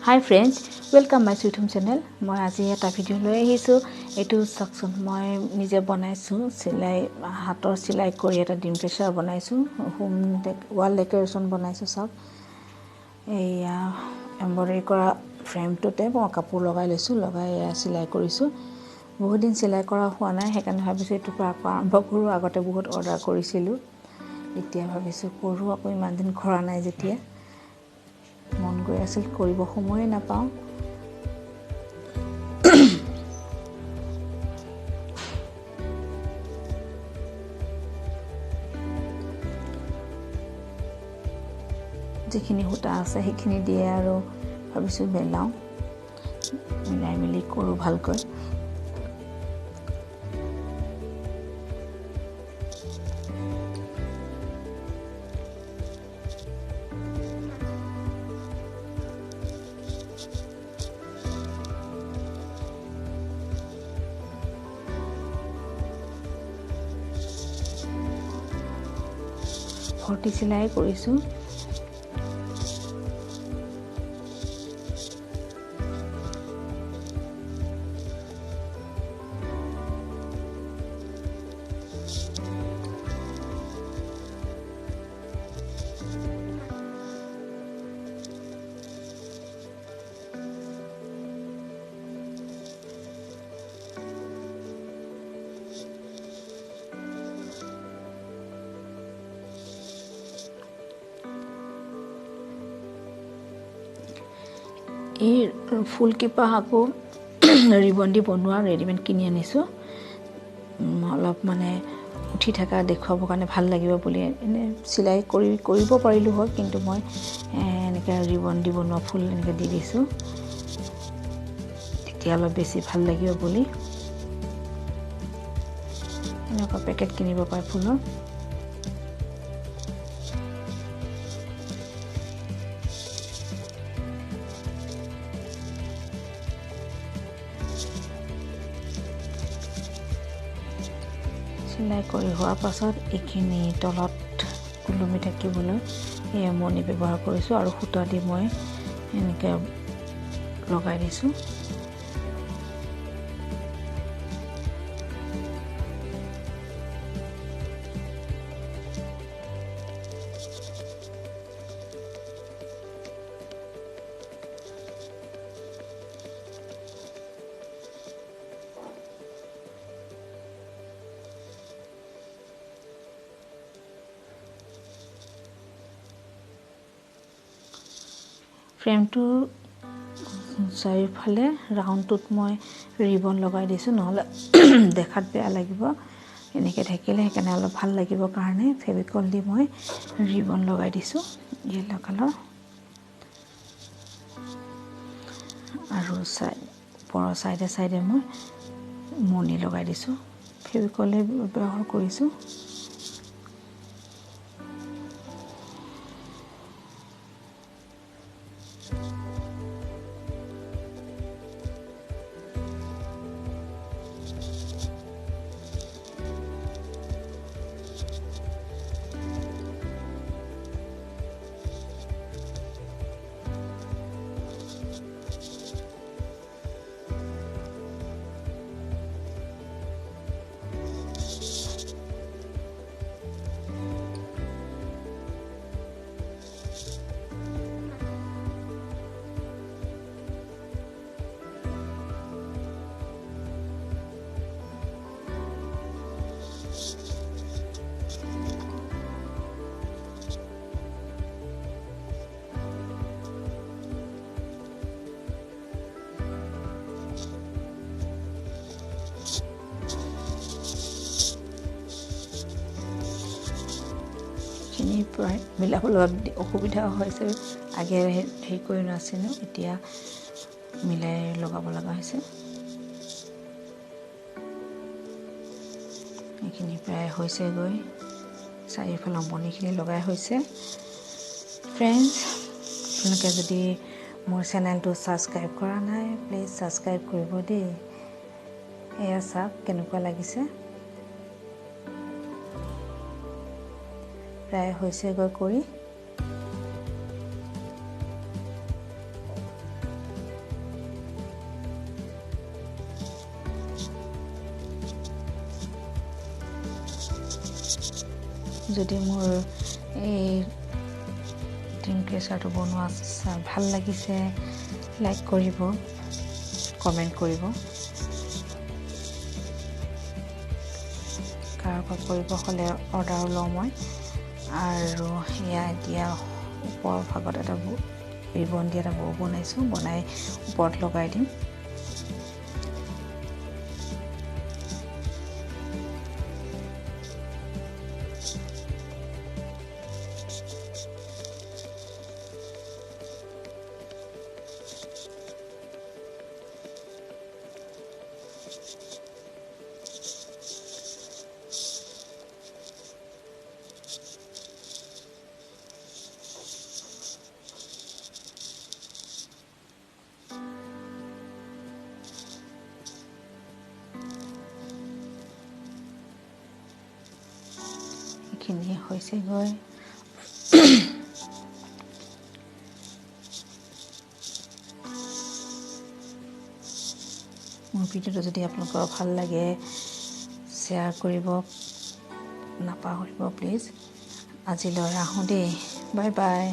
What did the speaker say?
Hi friends, welcome my sweet home channel. মই আজি এটা ভিডিও লৈ আহিছো। এটো সাকচন মই নিজে বনাইছো সিলাই হাতৰ সিলাই কৰি এটা ডিম প্ৰেছাৰ বনাইছো। হোম ওয়াল ডেকোৰেশন বনাইছো সব। এয়া এমব্ৰয়ডাৰী কৰা ফ্ৰেমটোতে মই কাপোৰ লগাই লৈছো, লগাই সিলাই কৰিছো। বহুত দিন সিলাই কৰা হোৱা নাই, সেইকাৰণে ভাবিছো এটো আৰম্ভ কৰো। আগতে বহুত অৰ্ডাৰ কৰিছিলো, এতিয়া ভাবিছো কৰো আকৌ ইমান দিন কৰা নাই যেতিয়া। মন গৈ আছিল কৰিব সময় নাপাওঁ। যিখিনি হুটা আছে সেইখিনি দিয়ে আৰু ভাবিছো বেলাও মিলাই মিলি কৰো ভালকৈ। ফৰ্টি সিলাই কৰিছো। এই ফুল কিপা আকৌ ৰিবন দি বনোৱা ৰেডিমেড কিনি আনিছো। অলপ মানে উঠি থকা দেখুৱাবৰ কাৰণে ভাল লাগিব বুলি এনে সিলাই কৰিব পাৰিলো হয়, কিন্তু মই এনেকা ৰিবন দি বনোৱা ফুল এনেকা দি দিছো, তেতিয়া অলপ বেছি ভাল লাগিব বুলি। এনেকা পেকেট কিনিব পায় ফুলৰ। সিলাই কৰি হোৱাৰ পাছত এইখিনি তলত কুলুমি থাকিবলৈ এই মণি ব্যৱহাৰ কৰিছো আৰু সুতা দি মই এনেকৈ লগাই দিছো। ফ্ৰেমটো চাৰিওফালে ৰাউণ্ডটোত মই ৰিবন লগাই দিছো, নহলে দেখাত বেয়া লাগিব এনেকৈ থাকিলে। সেইকাৰণে অলপ ভাল লাগিব কাৰণে ফেভিকল দি মই ৰিবন লগাই দিছো ইয়েলো কালাৰ। আৰু ওপৰৰ চাইডে মই মণি লগাই দিছো, ফেভিকলে ব্যৱহাৰ কৰিছো। প্ৰায় মিলাবলৈ অসুবিধা হৈছে, আগে হেৰি কৰি নাছিলো, এতিয়া মিলাই লগাব লগা হৈছে। এইখিনি প্ৰায় হৈছেগৈ, চাৰিওফালৰ মণিখিনি লগাই হৈছে। ফ্ৰেণ্ডছ, আপোনালোকে যদি মোৰ চেনেলটো ছাবস্ক্ৰাইব কৰা নাই প্লিজ ছাবস্ক্ৰাইব কৰিব দেই। এয়া চাওক কেনেকুৱা লাগিছে। প্ৰায় হৈছেগৈ কৰি। যদি মোৰ এই ডিম প্ৰেচাৰটো বনোৱা ভাল লাগিছে লাইক কৰিব, কমেণ্ট কৰিব। কাৰোবাৰ কৰিব হ'লে অৰ্ডাৰো লওঁ মই। আৰু সেয়া এতিয়া ওপৰৰ ভাগত এটা ৰিবন দি এটা বৌ বনাইছোঁ, বনাই ওপৰত লগাই দিম। এইখিনি হৈছেগৈ। মোৰ ভিডিঅ'টো যদি আপোনালোকৰ ভাল লাগে শ্বেয়াৰ কৰিব নাপাহৰিব প্লিজ। আজিলৈ আহোঁ দেই, বাই বাই।